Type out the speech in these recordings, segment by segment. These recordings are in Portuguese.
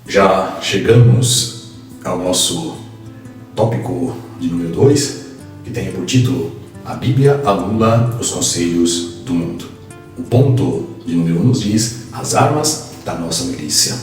Já chegamos ao nosso tópico de número 2, que tem por título A Bíblia anula os conselhos do mundo. O ponto de número 1 nos diz as armas da nossa milícia.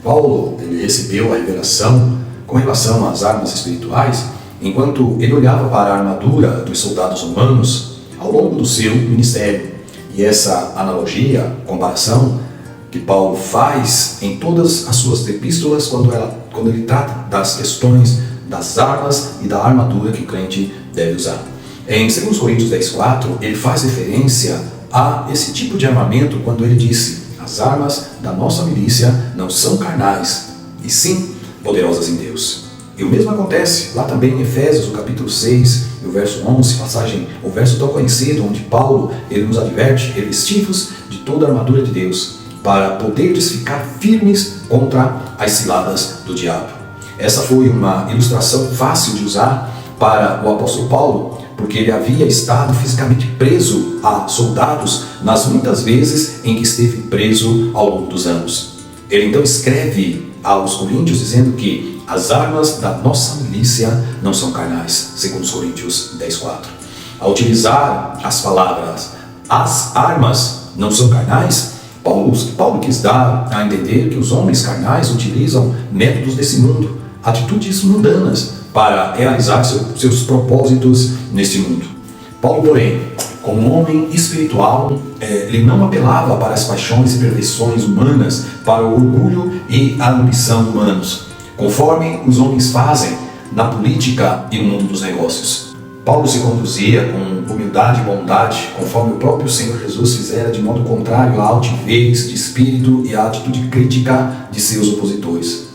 Paulo ele recebeu a revelação com relação às armas espirituais enquanto ele olhava para a armadura dos soldados romanos ao longo do seu ministério. E essa analogia, comparação, que Paulo faz em todas as suas epístolas quando ele trata das questões das armas e da armadura que o crente deve usar. Em 2 Coríntios 10:4, ele faz referência a esse tipo de armamento quando ele disse: as armas da nossa milícia não são carnais, e sim poderosas em Deus. E o mesmo acontece lá também em Efésios, o capítulo 6, o verso 11, o verso tão conhecido, onde Paulo ele nos adverte: revestivos de toda a armadura de Deus, para poderes ficar firmes contra as ciladas do diabo. Essa foi uma ilustração fácil de usar para o apóstolo Paulo, porque ele havia estado fisicamente preso a soldados nas muitas vezes em que esteve preso ao longo dos anos. Ele então escreve aos Coríntios dizendo que as armas da nossa milícia não são carnais, segundo Coríntios 10:4. Ao utilizar as palavras as armas não são carnais, Paulo quis dar a entender que os homens carnais utilizam métodos desse mundo, atitudes mundanas, para realizar seus propósitos neste mundo. Paulo, porém, como um homem espiritual, ele não apelava para as paixões e perversões humanas, para o orgulho e a ambição humanos, conforme os homens fazem na política e no mundo dos negócios. Paulo se conduzia com humildade e bondade, conforme o próprio Senhor Jesus fizera, de modo contrário à altivez de espírito e à atitude crítica de seus opositores.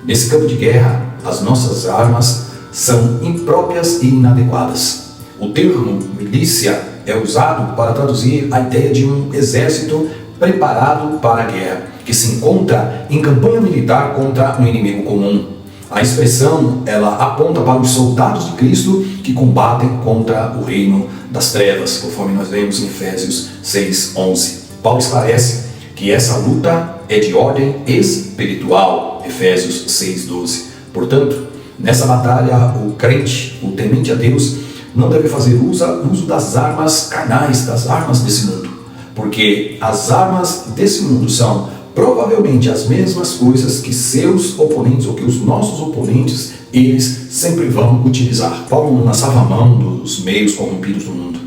Nesse campo de guerra, as nossas armas são impróprias e inadequadas. O termo milícia é usado para traduzir a ideia de um exército preparado para a guerra, que se encontra em campanha militar contra um inimigo comum. A expressão ela aponta para os soldados de Cristo que combatem contra o reino das trevas, conforme nós vemos em Efésios 6:11. Paulo esclarece que essa luta é de ordem espiritual, Efésios 6:12. Portanto, nessa batalha, o crente, o temente a Deus, não deve fazer uso das armas carnais, das armas desse mundo, porque as armas desse mundo são provavelmente as mesmas coisas que seus oponentes, ou que os nossos oponentes, eles sempre vão utilizar. Paulo não lançava a mão dos meios corrompidos do mundo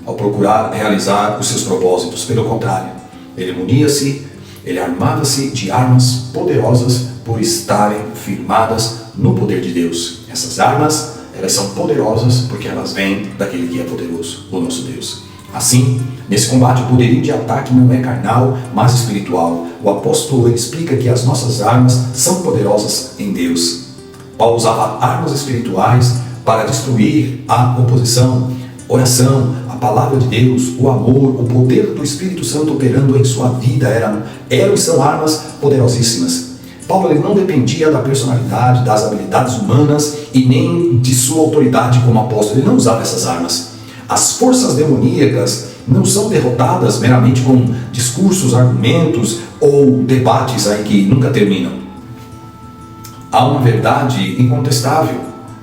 ao procurar realizar os seus propósitos. Pelo contrário, ele munia-se, ele armava-se de armas poderosas por estarem firmadas no poder de Deus. Essas armas, elas são poderosas porque elas vêm daquele que é poderoso, o nosso Deus. Assim, nesse combate, o poderio de ataque não é carnal, mas espiritual. O apóstolo explica que as nossas armas são poderosas em Deus. Paulo usava armas espirituais para destruir a oposição, oração, a palavra de Deus, o amor, o poder do Espírito Santo operando em sua vida. Eram e são armas poderosíssimas. Paulo ele não dependia da personalidade, das habilidades humanas e nem de sua autoridade como apóstolo. Ele não usava essas armas. As forças demoníacas não são derrotadas meramente com discursos, argumentos ou debates aí que nunca terminam. Há uma verdade incontestável,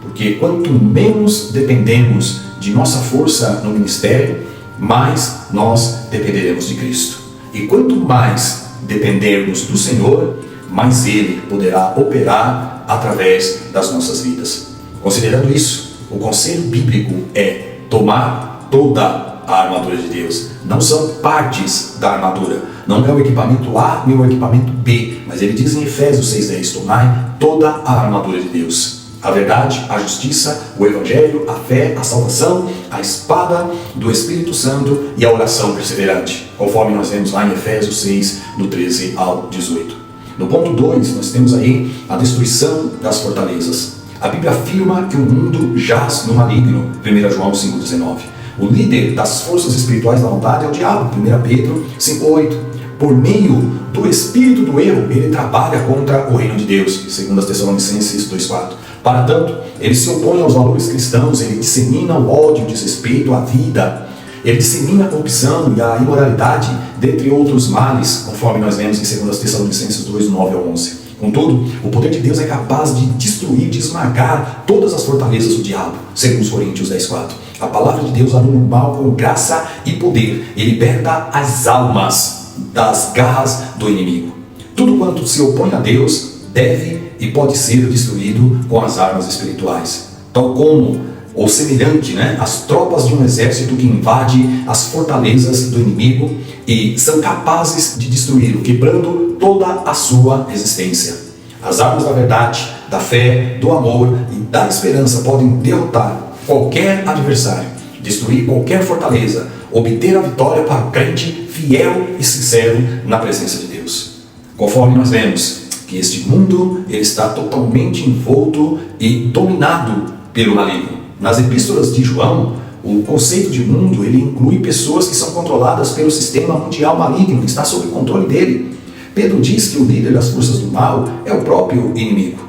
porque quanto menos dependemos de nossa força no ministério, mais nós dependeremos de Cristo. E quanto mais dependermos do Senhor, mais Ele poderá operar através das nossas vidas. Considerando isso, o conselho bíblico é tomar toda a armadura de Deus. Não são partes da armadura. Não é o equipamento A nem o equipamento B. Mas ele diz em Efésios 6:10, tomai toda a armadura de Deus. A verdade, a justiça, o evangelho, a fé, a salvação, a espada do Espírito Santo e a oração perseverante. Conforme nós vemos lá em Efésios 6, do 13 ao 18. No ponto 2, nós temos aí a destruição das fortalezas. A Bíblia afirma que o mundo jaz no maligno, 1 João 5,19. O líder das forças espirituais da maldade é o diabo, 1 Pedro 5,8. Por meio do espírito do erro, ele trabalha contra o reino de Deus, 2 Tessalonicenses 2,4. Para tanto, ele se opõe aos valores cristãos, ele dissemina o ódio, o desrespeito, a vida. Ele dissemina a corrupção e a imoralidade, dentre outros males, conforme nós vemos em 2 Tessalonicenses 2, 9 ao 11. Contudo, o poder de Deus é capaz de destruir, de esmagar todas as fortalezas do diabo, segundo Coríntios 10:4. A palavra de Deus anula o mal com graça e poder e liberta as almas das garras do inimigo. Tudo quanto se opõe a Deus deve e pode ser destruído com as armas espirituais, tal como, ou semelhante, às tropas de um exército que invade as fortalezas do inimigo e são capazes de destruí-lo, quebrando toda a sua resistência. As armas da verdade, da fé, do amor e da esperança podem derrotar qualquer adversário, destruir qualquer fortaleza, obter a vitória para o crente fiel e sincero na presença de Deus. Conforme nós vemos que este mundo ele está totalmente envolto e dominado pelo maligno. Nas epístolas de João, o conceito de mundo ele inclui pessoas que são controladas pelo sistema mundial maligno, que está sob o controle dele. Pedro diz que o líder das forças do mal é o próprio inimigo.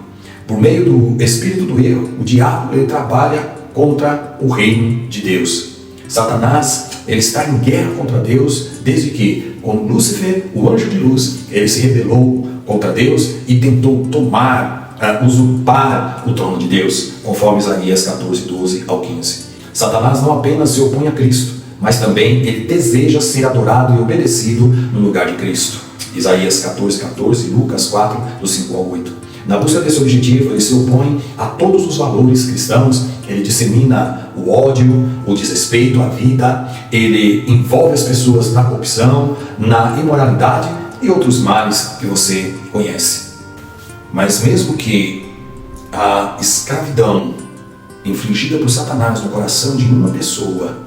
Por meio do espírito do erro, o diabo ele trabalha contra o reino de Deus. Satanás ele está em guerra contra Deus desde que, com Lúcifer, o anjo de luz, ele se rebelou contra Deus e tentou usurpar o trono de Deus, conforme Isaías 14:12 ao 15. Satanás não apenas se opõe a Cristo, mas também ele deseja ser adorado e obedecido no lugar de Cristo. Isaías 14:14 e Lucas 4, do 5 ao 8. Na busca desse objetivo, ele se opõe a todos os valores cristãos, ele dissemina o ódio, o desrespeito à vida, ele envolve as pessoas na corrupção, na imoralidade e outros males que você conhece. Mas mesmo que a escravidão infligida por Satanás no coração de uma pessoa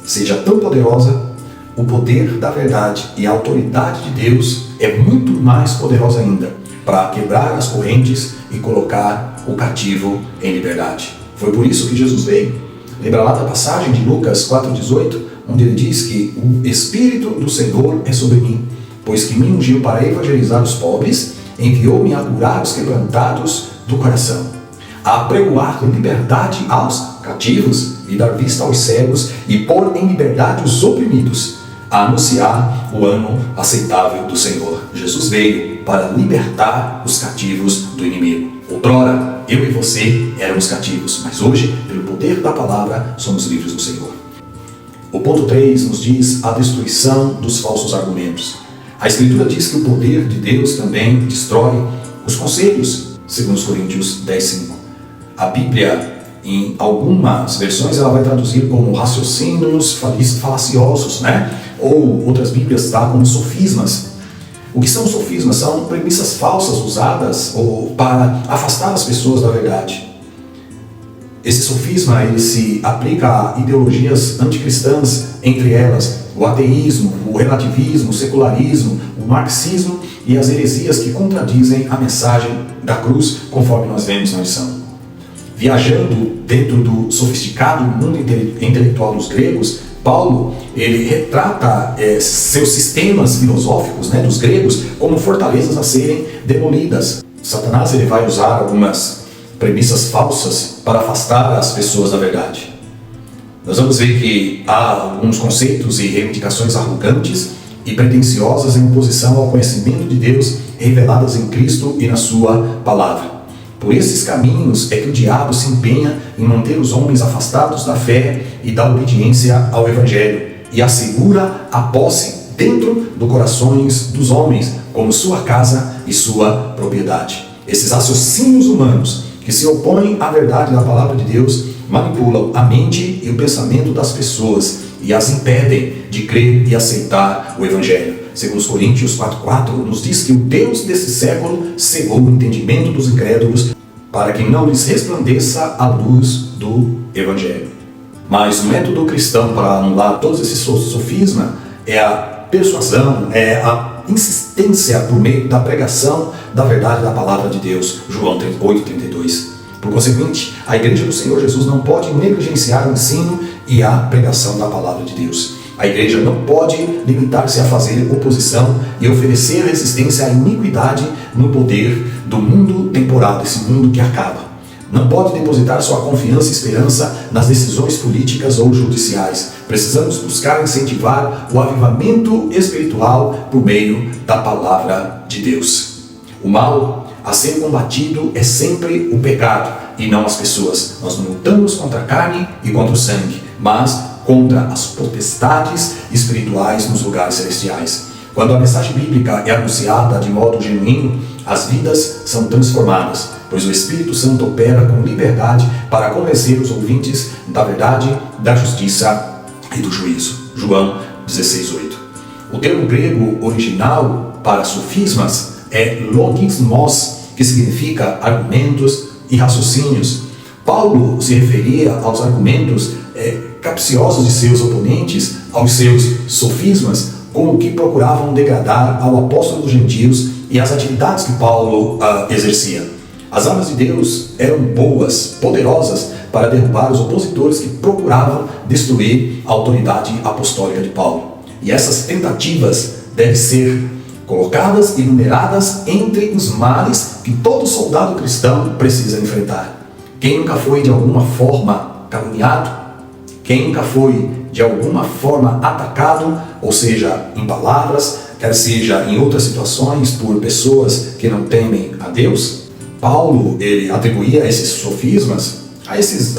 seja tão poderosa, o poder da verdade e a autoridade de Deus é muito mais poderosa ainda para quebrar as correntes e colocar o cativo em liberdade. Foi por isso que Jesus veio. Lembra lá da passagem de Lucas 4:18, onde ele diz que o Espírito do Senhor é sobre mim, pois que me ungiu para evangelizar os pobres, enviou-me a curar os quebrantados do coração, a apregoar liberdade aos cativos e dar vista aos cegos e pôr em liberdade os oprimidos, a anunciar o ano aceitável do Senhor. Jesus veio para libertar os cativos do inimigo. Outrora, eu e você éramos cativos, mas hoje, pelo poder da palavra, somos livres do Senhor. O ponto 3 nos diz a destruição dos falsos argumentos. A Escritura diz que o poder de Deus também destrói os conselhos, segundo Coríntios 10:5. A Bíblia, em algumas versões, ela vai traduzir como raciocínios falaciosos, Ou outras Bíblias como sofismas. O que são sofismas? São premissas falsas usadas para afastar as pessoas da verdade. Esse sofisma ele se aplica a ideologias anticristãs, entre elas o ateísmo, o relativismo, o secularismo, o marxismo e as heresias que contradizem a mensagem da cruz, conforme nós vemos na lição. Viajando dentro do sofisticado mundo intelectual dos gregos, Paulo ele retrata seus sistemas filosóficos dos gregos como fortalezas a serem demolidas. Satanás ele vai usar algumas premissas falsas para afastar as pessoas da verdade. Nós vamos ver que há alguns conceitos e reivindicações arrogantes e pretensiosas em oposição ao conhecimento de Deus reveladas em Cristo e na sua palavra. Por esses caminhos é que o diabo se empenha em manter os homens afastados da fé e da obediência ao Evangelho e assegura a posse dentro dos corações dos homens como sua casa e sua propriedade. Esses raciocínios humanos que se opõem à verdade da palavra de Deus manipulam a mente e o pensamento das pessoas e as impedem de crer e aceitar o Evangelho. Segundo Coríntios 4:4, nos diz que o Deus desse século cegou o entendimento dos incrédulos para que não lhes resplandeça a luz do Evangelho. Mas o método cristão para anular todos esses sofismas é a persuasão, é a insistência por meio da pregação da verdade da palavra de Deus. João 8:32. Por conseguinte, a Igreja do Senhor Jesus não pode negligenciar o ensino e a pregação da palavra de Deus. A igreja não pode limitar-se a fazer oposição e oferecer resistência à iniquidade no poder do mundo temporal, desse mundo que acaba. Não pode depositar sua confiança e esperança nas decisões políticas ou judiciais. Precisamos buscar incentivar o avivamento espiritual por meio da palavra de Deus. O mal a ser combatido é sempre o pecado e não as pessoas. Nós não lutamos contra a carne e contra o sangue, mas contra as potestades espirituais nos lugares celestiais. Quando a mensagem bíblica é anunciada de modo genuíno, as vidas são transformadas, pois o Espírito Santo opera com liberdade para convencer os ouvintes da verdade, da justiça e do juízo. João 16:8. O termo grego original para sofismas é logismos, que significa argumentos e raciocínios. Paulo se referia aos argumentos capciosos de seus oponentes, aos seus sofismas, como que procuravam degradar ao apóstolo dos gentios e as atividades que Paulo exercia. As armas de Deus eram boas, poderosas, para derrubar os opositores que procuravam destruir a autoridade apostólica de Paulo. E essas tentativas devem ser colocadas e numeradas entre os males que todo soldado cristão precisa enfrentar. Quem nunca foi de alguma forma caluniado? Quem nunca foi de alguma forma atacado, ou seja, em palavras, quer seja em outras situações, por pessoas que não temem a Deus? Paulo, ele atribuía esses sofismas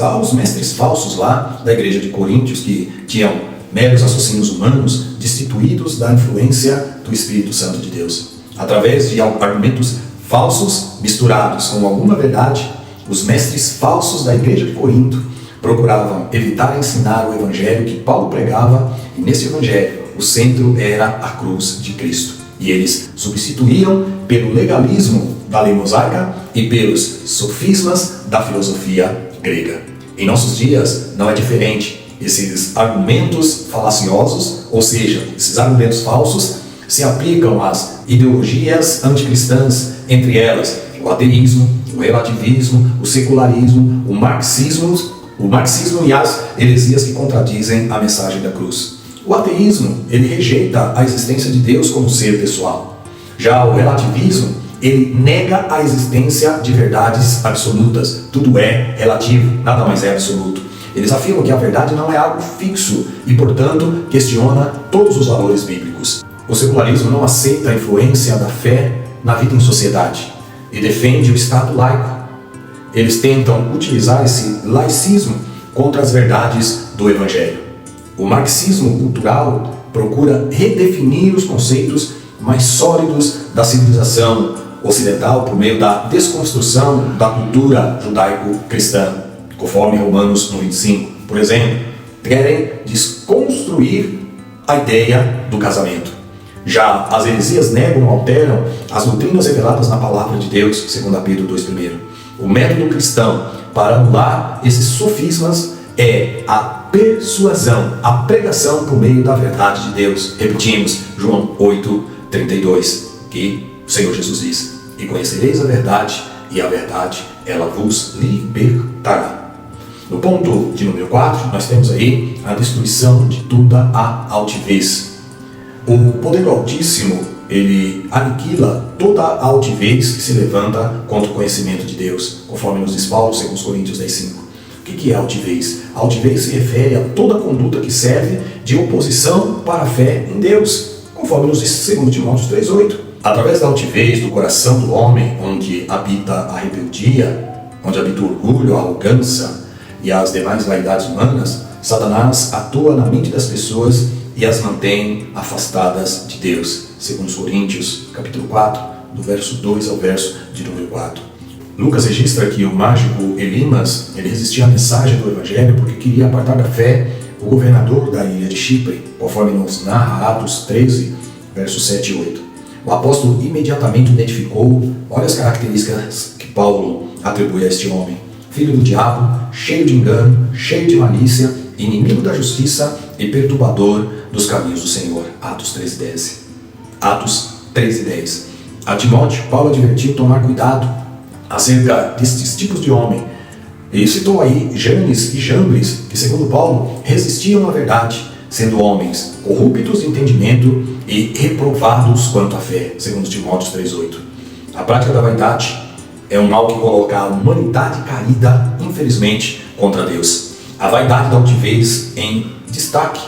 aos mestres falsos lá da igreja de Coríntios, que tinham meros raciocínios humanos, destituídos da influência do Espírito Santo de Deus. Através de argumentos falsos misturados com alguma verdade, os mestres falsos da igreja de Corinto procuravam evitar ensinar o evangelho que Paulo pregava, e nesse evangelho o centro era a cruz de Cristo. E eles substituíam pelo legalismo da lei mosaica e pelos sofismas da filosofia grega. Em nossos dias não é diferente. Esses argumentos falaciosos, ou seja, esses argumentos falsos, se aplicam às ideologias anticristãs, entre elas o ateísmo, o relativismo, o secularismo, o marxismo e as heresias que contradizem a mensagem da cruz. O ateísmo, ele rejeita a existência de Deus como ser pessoal. Já o relativismo, ele nega a existência de verdades absolutas. Tudo é relativo, nada mais é absoluto. Eles afirmam que a verdade não é algo fixo e, portanto, questiona todos os valores bíblicos. O secularismo não aceita a influência da fé na vida em sociedade e defende o Estado laico. Eles tentam utilizar esse laicismo contra as verdades do Evangelho. O marxismo cultural procura redefinir os conceitos mais sólidos da civilização ocidental por meio da desconstrução da cultura judaico-cristã, conforme Romanos 1:25. Por exemplo, querem desconstruir a ideia do casamento. Já as heresias negam ou alteram as doutrinas reveladas na palavra de Deus, segundo Pedro 2:1. O método cristão para anular esses sofismas é a persuasão, a pregação por meio da verdade de Deus. Repetimos, João 8:32, que o Senhor Jesus diz: e conhecereis a verdade, e a verdade, ela vos libertará. No ponto de número 4, nós temos aí a destruição de toda a altivez. O poder do Altíssimo, ele aniquila toda a altivez que se levanta contra o conhecimento de Deus, conforme nos diz Paulo, 2 Coríntios 10:5. O que é altivez? A altivez se refere a toda conduta que serve de oposição para a fé em Deus, conforme nos diz 2 Timóteo 3:8. Através da altivez do coração do homem, onde habita a rebeldia, onde habita o orgulho, a arrogância e as demais vaidades humanas, Satanás atua na mente das pessoas e as mantém afastadas de Deus. 2 Coríntios, capítulo 4, do verso 2 ao verso de número 4. Lucas registra que o mágico Elimas, ele resistia à mensagem do Evangelho porque queria apartar da fé o governador da ilha de Chipre, conforme nos narra Atos 13, versos 7 e 8. O apóstolo imediatamente identificou, olha as características que Paulo atribui a este homem: filho do diabo, cheio de engano, cheio de malícia, inimigo da justiça e perturbador dos caminhos do Senhor. Atos 13:10. Atos 13:10. A Timóteo, Paulo advertiu tomar cuidado acerca destes tipos de homem. Ele citou aí Janes e Jambres, que segundo Paulo resistiam à verdade, sendo homens corruptos de entendimento e reprovados quanto à fé, segundo Timóteo 3:8. A prática da vaidade é um mal que coloca a humanidade caída, infelizmente, contra Deus. A vaidade da altivez em destaque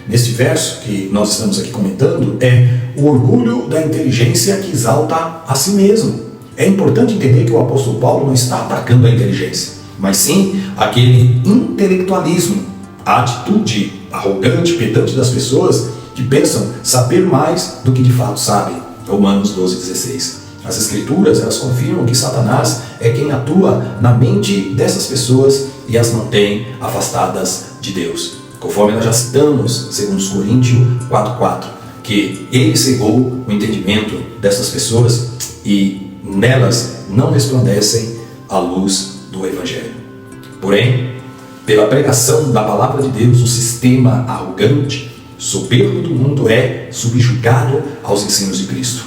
neste verso que nós estamos aqui comentando é o orgulho da inteligência que exalta a si mesmo. É importante entender que o apóstolo Paulo não está atacando a inteligência, mas sim aquele intelectualismo, a atitude arrogante, pedante das pessoas que pensam saber mais do que de fato sabem. Romanos 12:16. As escrituras, elas confirmam que Satanás é quem atua na mente dessas pessoas e as mantém afastadas de Deus. Conforme nós já citamos, segundo Coríntios 4:4, que ele cegou o entendimento dessas pessoas e nelas não resplandecem a luz do Evangelho. Porém, pela pregação da palavra de Deus, o sistema arrogante, soberbo do mundo é subjugado aos ensinos de Cristo.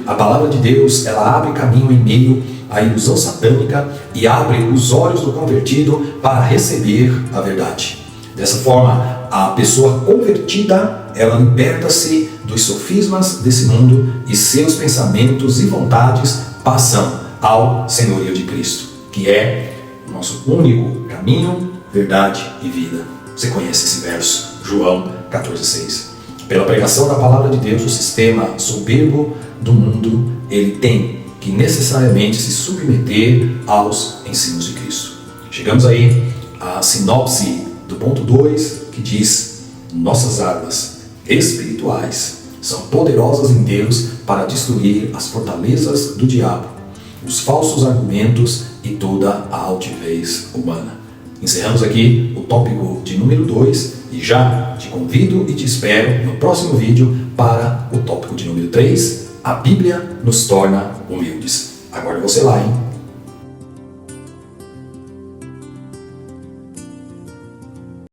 A palavra de Deus, ela abre caminho em meio à ilusão satânica e abre os olhos do convertido para receber a verdade. Dessa forma, a pessoa convertida, ela liberta-se dos sofismas desse mundo e seus pensamentos e vontades passam ao senhorio de Cristo, que é o nosso único caminho, verdade e vida. Você conhece esse verso, João 14:6. Pela pregação da palavra de Deus, o sistema soberbo do mundo, ele tem que necessariamente se submeter aos ensinos de Cristo. Chegamos aí à sinopse do ponto 2, que diz: nossas armas espirituais são poderosas em Deus para destruir as fortalezas do diabo, os falsos argumentos e toda a altivez humana. Encerramos aqui o tópico de número 2 e já te convido e te espero no próximo vídeo para o tópico de número 3, a Bíblia nos torna humildes. Aguardo você lá, hein?